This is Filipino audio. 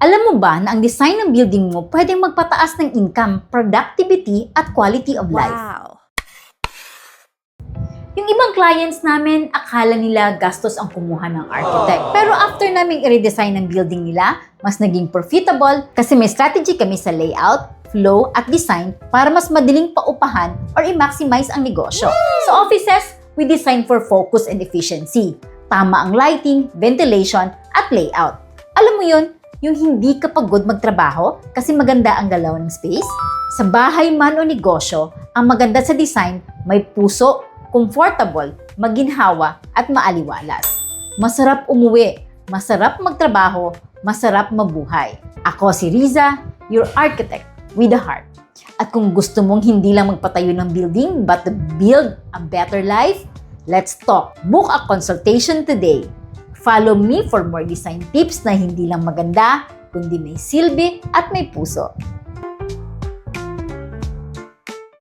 Alam mo ba na ang design ng building mo pwedeng magpataas ng income, productivity, at quality of life? Wow. Yung ibang clients namin, akala nila gastos ang kumuha ng architect. Pero after namin i-redesign ng building nila, mas naging profitable kasi may strategy kami sa layout, flow, at design para mas madaling paupahan or i-maximize ang negosyo. Sa offices, we design for focus and efficiency. Tama ang lighting, ventilation, at layout. Alam mo yun, yung hindi ka pagod magtrabaho kasi maganda ang galaw ng space? Sa bahay man o negosyo, ang maganda sa design may puso, comfortable, maginhawa, at maaliwalas. Masarap umuwi, masarap magtrabaho, masarap mabuhay. Ako si Riza, your architect with a heart. At kung gusto mong hindi lang magpatayo ng building but to build a better life, let's talk. Book a consultation today. Follow me for more design tips na hindi lang maganda, kundi may silbi at may puso.